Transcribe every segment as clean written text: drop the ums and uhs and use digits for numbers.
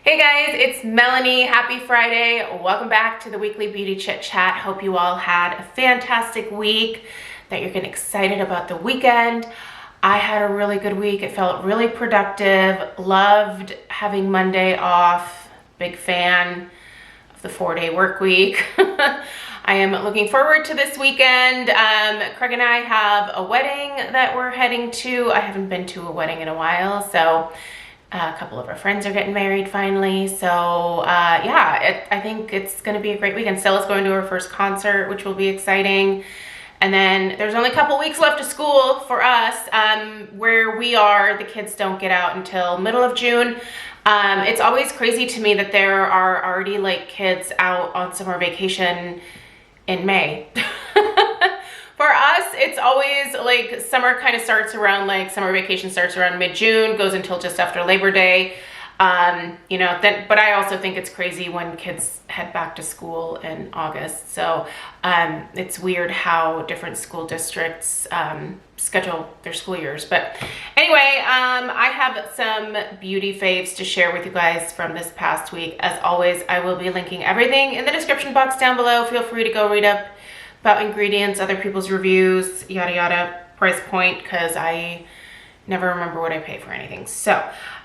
Hey guys, it's Melanie. Happy Friday. Welcome back to the weekly beauty chit chat. Hope you all had a fantastic week, that you're getting excited about the weekend. I had a really good week. It felt really productive. Loved having Monday off. Big fan of the 4-day work week. I am looking forward to this weekend. Craig and I have a wedding that we're heading to. I haven't been to a wedding in a while, so a couple of our friends are getting married finally. So yeah, I think it's gonna be a great weekend. Stella's going to her first concert, which will be exciting. And then there's only a couple weeks left of school for us. Where we are, the kids don't get out until middle of June. It's always crazy to me that there are already like kids out on summer vacation in May. For us, it's always like summer kind of starts around, like summer vacation starts around mid-June, goes until just after Labor Day. You know, then, but I also think it's crazy when kids head back to school in August. So it's weird how different school districts schedule their school years. But anyway, I have some beauty faves to share with you guys from this past week. As always, I will be linking everything in the description box down below. Feel free to go read up about ingredients, other people's reviews, yada yada, price point, because I never remember what I pay for anything. So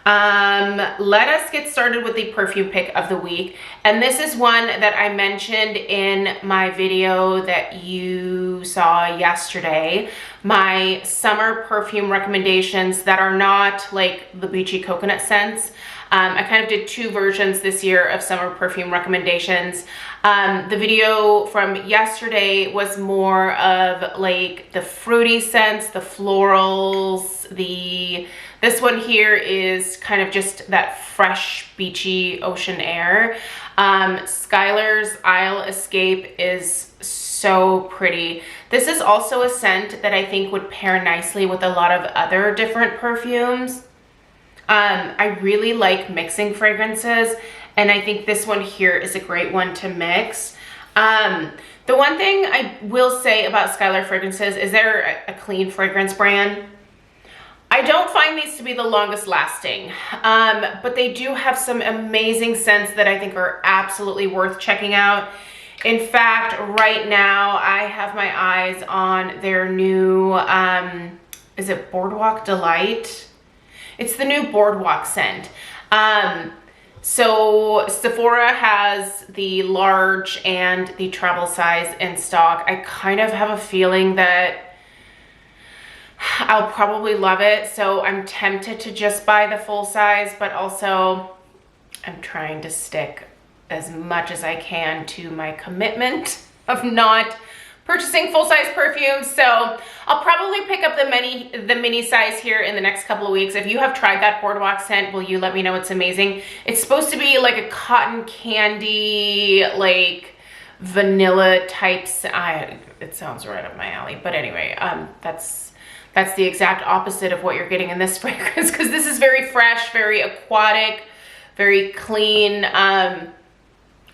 let us get started with the perfume pick of the week. And this is one that I mentioned in my video that you saw yesterday, my summer perfume recommendations that are not like the beachy coconut scents. I kind of did two versions this year of summer perfume recommendations. The video from yesterday was more of like the fruity scents, the florals. This one here is kind of just that fresh, beachy ocean air. Skylar's Isle Escape is so pretty. This is also a scent that I think would pair nicely with a lot of other different perfumes. I really like mixing fragrances, and I think this one here is a great one to mix. The one thing I will say about Skylar fragrances is they're a clean fragrance brand. I don't find these to be the longest lasting, but they do have some amazing scents that I think are absolutely worth checking out. In fact, right now I have my eyes on their new, is it Boardwalk Delight? It's the new Boardwalk scent. So Sephora has the large and the travel size in stock. I kind of have a feeling that I'll probably love it. So I'm tempted to just buy the full size, but also I'm trying to stick as much as I can to my commitment of not purchasing full-size perfumes. So I'll probably pick up the mini size here in the next couple of weeks. If you have tried that Boardwalk scent, will you let me know? It's amazing. It's supposed to be like a cotton candy, like vanilla type. It sounds right up my alley. But anyway, that's the exact opposite of what you're getting in this fragrance, because this is very fresh, very aquatic, very clean.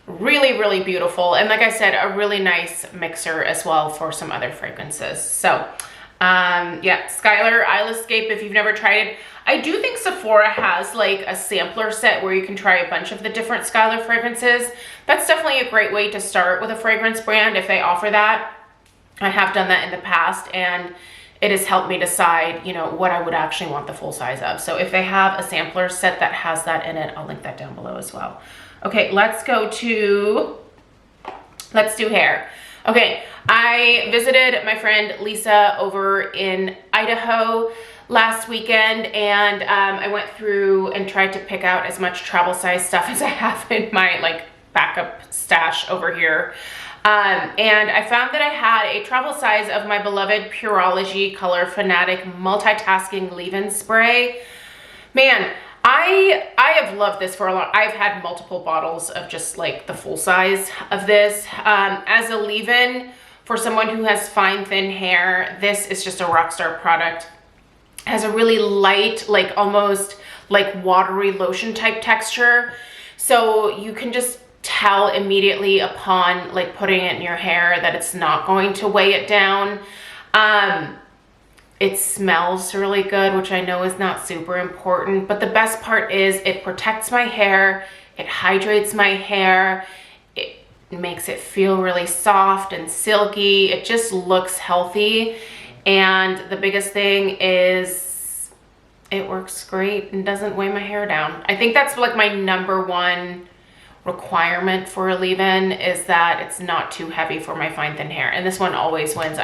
Really, really beautiful. And like I said, a really nice mixer as well for some other fragrances. So yeah, Skylar Isle Escape, if you've never tried it. I do think Sephora has like a sampler set where you can try a bunch of the different Skylar fragrances. That's definitely a great way to start with a fragrance brand if they offer that. I have done that in the past, and it has helped me decide, you know, what I would actually want the full size of. So if they have a sampler set that has that in it, I'll link that down below as well. Okay, let's do hair. Okay, I visited my friend Lisa over in Idaho last weekend, and I went through and tried to pick out as much travel size stuff as I have in my like backup stash over here. And I found that I had a travel size of my beloved Pureology Color Fanatic Multitasking Leave-In Spray. Man, I have loved this for a long. I've had multiple bottles of just like the full size of this. As a leave-in for someone who has fine, thin hair, this is just a rock star product. It has a really light, like almost like watery lotion type texture. So you can just tell immediately upon like putting it in your hair that it's not going to weigh it down. It smells really good, which I know is not super important, but the best part is it protects my hair, it hydrates my hair, it makes it feel really soft and silky. It just looks healthy. And the biggest thing is it works great and doesn't weigh my hair down. I think that's like my #1 requirement for a leave-in, is that it's not too heavy for my fine thin hair. And this one always wins.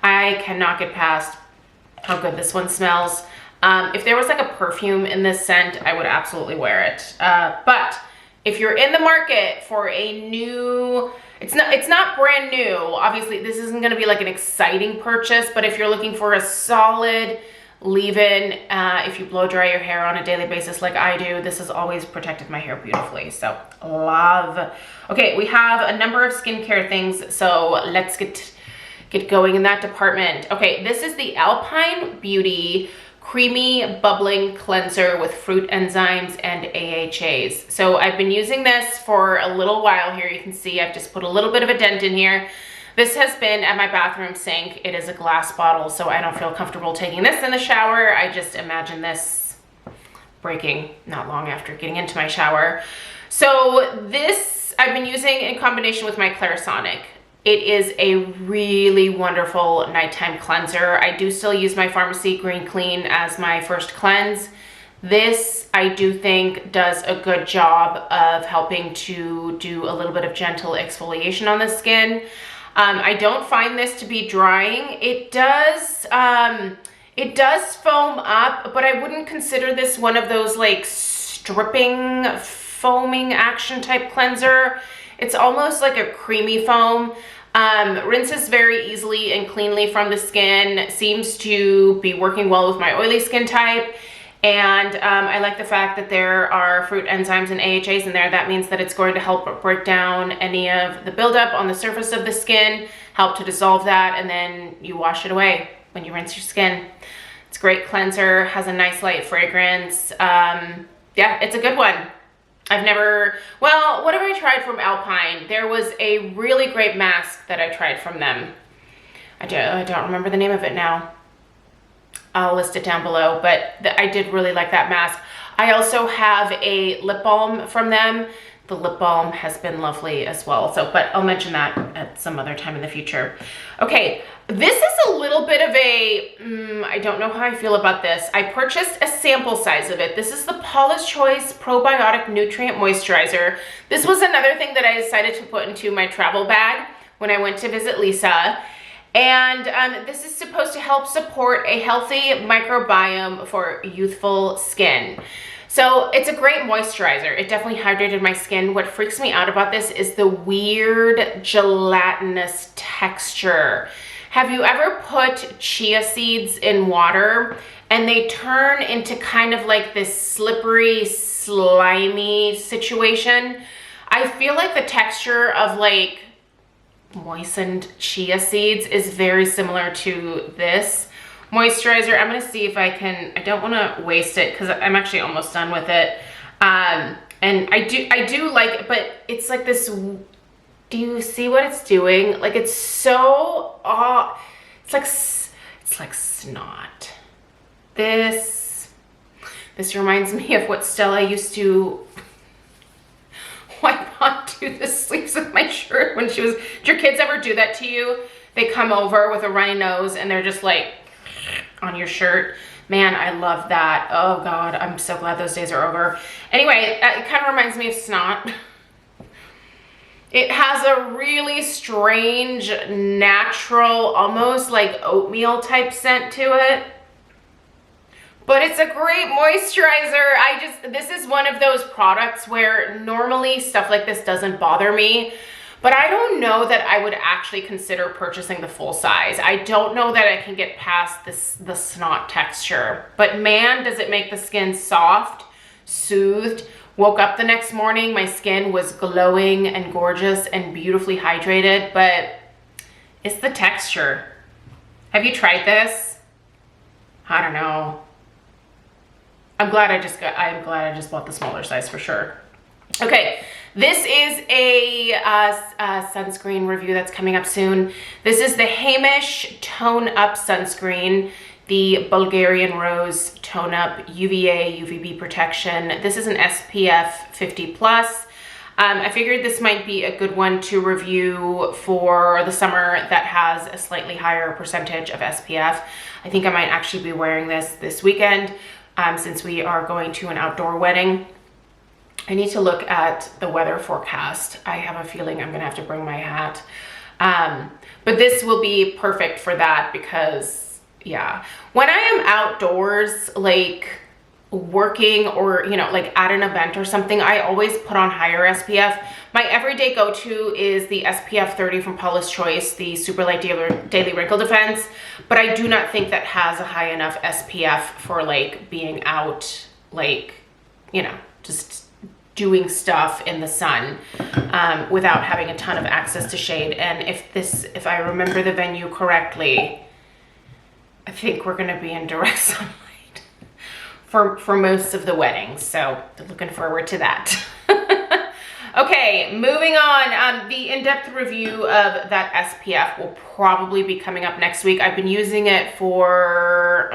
I cannot get past how good this one smells. If there was like a perfume in this scent, I would absolutely wear it. But if you're in the market for a new, it's not brand new. Obviously, this isn't gonna be like an exciting purchase, but if you're looking for a solid leave-in, if you blow dry your hair on a daily basis like I do, this has always protected my hair beautifully. So love. Okay, we have a number of skincare things, so let's get going in that department. Okay, this is the Alpine Beauty Creamy Bubbling Cleanser with fruit enzymes and AHAs. So I've been using this for a little while here. You can see I've just put a little bit of a dent in here. This has been at my bathroom sink. It is a glass bottle, so I don't feel comfortable taking this in the shower. I just imagine this breaking not long after getting into my shower. So this I've been using in combination with my Clarisonic. It is a really wonderful nighttime cleanser. I do still use my Pharmacy Green Clean as my first cleanse. This, I do think, does a good job of helping to do a little bit of gentle exfoliation on the skin. I don't find this to be drying. It does foam up, but I wouldn't consider this one of those like stripping, foaming action type cleanser. It's almost like a creamy foam. Rinses very easily and cleanly from the skin. Seems to be working well with my oily skin type. And I like the fact that there are fruit enzymes and AHAs in there. That means that it's going to help break down any of the buildup on the surface of the skin, help to dissolve that, and then you wash it away when you rinse your skin. It's a great cleanser, has a nice light fragrance. Yeah, it's a good one. Well, what have I tried from Alpine? There was a really great mask that I tried from them. I don't remember the name of it now. I'll list it down below, but I did really like that mask. I also have a lip balm from them. The lip balm has been lovely as well. But I'll mention that at some other time in the future. Okay, this is a little bit of a, I don't know how I feel about this. I purchased a sample size of it. This is the Paulas Choice Probiotic Nutrient Moisturizer. This was another thing that I decided to put into my travel bag when I went to visit Lisa. And this is supposed to help support a healthy microbiome for youthful skin. So it's a great moisturizer. It definitely hydrated my skin. What freaks me out about this is the weird gelatinous texture. Have you ever put chia seeds in water and they turn into kind of like this slippery, slimy situation? I feel like the texture of like moistened chia seeds is very similar to this moisturizer. I'm gonna see if I can, I don't wanna waste it because I'm actually almost done with it. And I do like it, but it's like this, do you see what it's doing? Like it's so, it's like snot. This reminds me of what Stella used to wipe onto the sleeves of my shirt when she was, did your kids ever do that to you? They come over with a runny nose and they're just like on your shirt. Man, I love that. Oh God, I'm so glad those days are over. Anyway, it kind of reminds me of snot. It has a really strange, natural, almost like oatmeal type scent to it. But it's a great moisturizer. This is one of those products where normally stuff like this doesn't bother me, but I don't know that I would actually consider purchasing the full size. I don't know that I can get past the snot texture, but man, does it make the skin soft, soothed. Woke up the next morning, my skin was glowing and gorgeous and beautifully hydrated, but it's the texture. Have you tried this? I don't know. I'm glad I just bought the smaller size for sure. Okay, this is a sunscreen review that's coming up soon. This is the Hamish Tone Up Sunscreen, the Bulgarian Rose Tone Up UVA UVB protection. This is an SPF 50 plus. I figured this might be a good one to review for the summer that has a slightly higher percentage of SPF. I think I might actually be wearing this weekend since we are going to an outdoor wedding. I need to look at the weather forecast. I have a feeling I'm gonna have to bring my hat. But this will be perfect for that because, yeah. When I am outdoors, like working or, you know, like at an event or something, I always put on higher SPF. My everyday go-to is the SPF 30 from Paulas Choice, the Super Light Daily Wrinkle Defense, but I do not think that has a high enough SPF for like being out, like, you know, just doing stuff in the sun without having a ton of access to shade. And if I remember the venue correctly, I think we're gonna be in direct sunlight for most of the wedding. So looking forward to that. Okay, moving on. The in-depth review of that SPF will probably be coming up next week. I've been using it for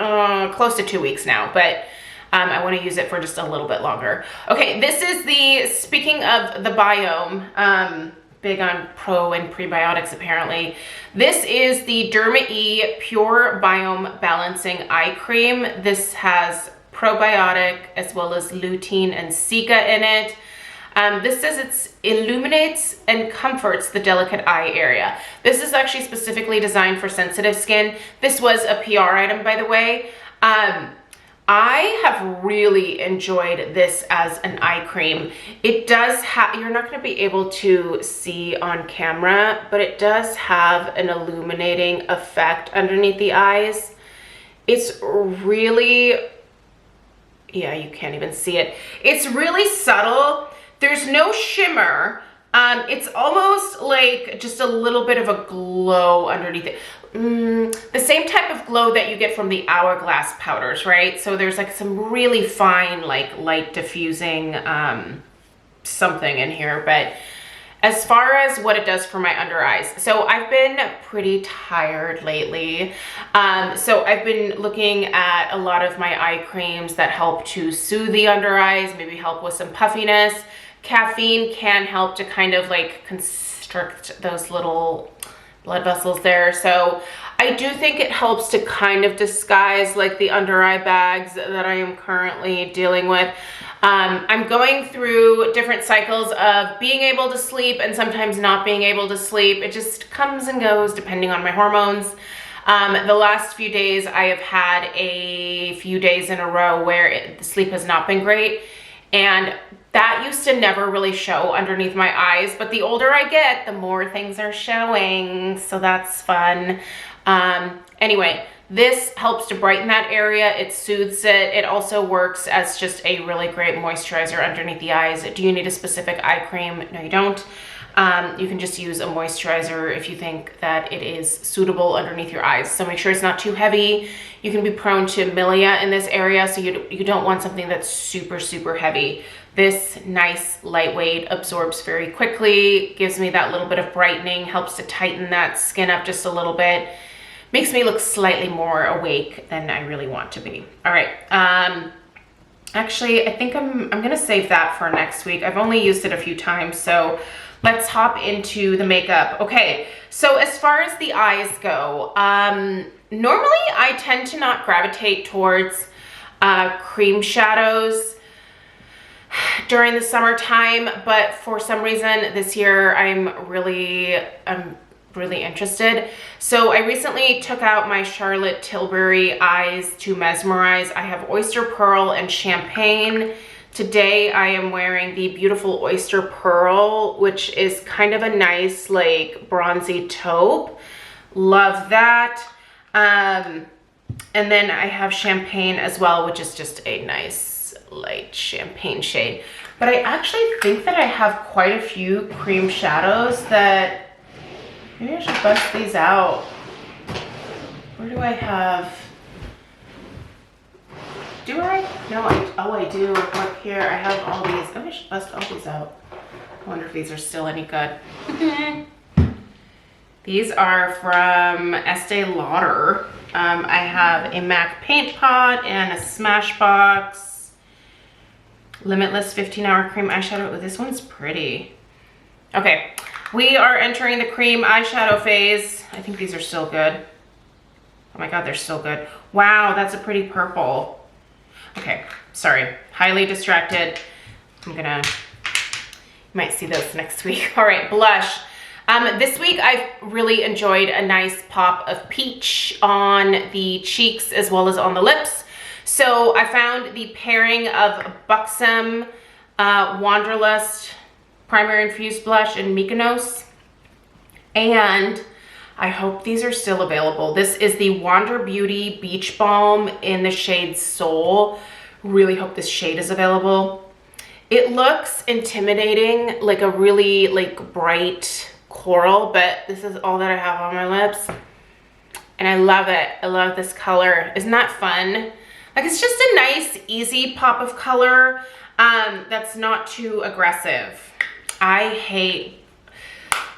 close to 2 weeks now, but I want to use it for just a little bit longer. Okay, this is the, speaking of the biome, big on pro and prebiotics apparently. This is the DermaE Pure Biome Balancing Eye Cream. This has probiotic as well as lutein and cica in it. This says it illuminates and comforts the delicate eye area. This is actually specifically designed for sensitive skin. This was a PR item, by the way. I have really enjoyed this as an eye cream. It does have, you're not going to be able to see on camera, but it does have an illuminating effect underneath the eyes. It's really, yeah, you can't even see it. It's really subtle. There's no shimmer. It's almost like just a little bit of a glow underneath it. The same type of glow that you get from the Hourglass powders, right? So there's like some really fine, like light diffusing something in here. But as far as what it does for my under eyes, so I've been pretty tired lately. So I've been looking at a lot of my eye creams that help to soothe the under eyes, maybe help with some puffiness. Caffeine can help to kind of like constrict those little blood vessels there. So I do think it helps to kind of disguise like the under eye bags that I am currently dealing with. I'm going through different cycles of being able to sleep and sometimes not being able to sleep. It just comes and goes depending on my hormones. The last few days I have had a few days in a row where the sleep has not been great. And that used to never really show underneath my eyes, but the older I get, the more things are showing, so that's fun. Anyway, this helps to brighten that area. It soothes it. It also works as just a really great moisturizer underneath the eyes. Do you need a specific eye cream? No, you don't. You can just use a moisturizer if you think that it is suitable underneath your eyes. So make sure it's not too heavy. You can be prone to milia in this area, so you don't want something that's super, super heavy. This nice, lightweight, absorbs very quickly, gives me that little bit of brightening, helps to tighten that skin up just a little bit, makes me look slightly more awake than I really want to be. All right. Actually, I think I'm gonna save that for next week. I've only used it a few times, so let's hop into the makeup. Okay, so as far as the eyes go, normally I tend to not gravitate towards cream shadows during the summertime, but for some reason this year I'm really interested. So I recently took out my Charlotte Tilbury eyes to mesmerize. I have Oyster Pearl and Champagne. Today I am wearing the beautiful Oyster Pearl, which is kind of a nice like bronzy taupe. Love that. And then I have Champagne as well, which is just a nice light champagne shade. But I actually think that I have quite a few cream shadows that maybe I should bust these out. Where do I have? Do I? No, I do. Look here, I have all these. I should bust all these out. I wonder if these are still any good. These are from Estee Lauder. I have a MAC paint pot and a Smashbox Limitless 15-hour cream eyeshadow. Oh, this one's pretty. Okay, we are entering the cream eyeshadow phase. I think these are still good. Oh my God, they're still good. Wow, that's a pretty purple. Okay, sorry, highly distracted. You might see those next week. All right, blush. This week I've really enjoyed a nice pop of peach on the cheeks as well as on the lips. So I found the pairing of Buxom Wanderlust Primer Infused Blush in Mykonos, and I hope these are still available. This is the Wander Beauty Beach Balm in the shade Soul. Really hope this shade is available. It looks intimidating, like a really bright coral, but this is all that I have on my lips. And I love it. I love this color. Isn't that fun? Like, it's just a nice, easy pop of color that's not too aggressive. I hate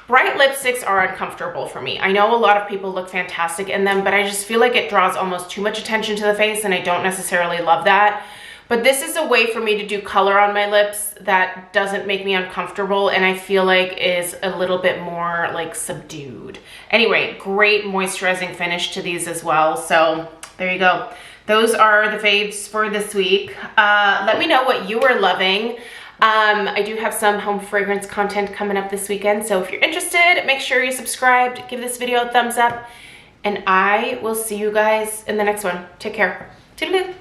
bright lipsticks are uncomfortable for me. I know a lot of people look fantastic in them, but I just feel like it draws almost too much attention to the face, and I don't necessarily love that. But this is a way for me to do color on my lips that doesn't make me uncomfortable, and I feel like is a little bit more like subdued. Anyway, great moisturizing finish to these as well. So there you go. Those are the faves for this week. Let me know what you are loving. I do have some home fragrance content coming up this weekend, so if you're interested, make sure you're subscribed, give this video a thumbs up, and I will see you guys in the next one. Take care. Toodaloo.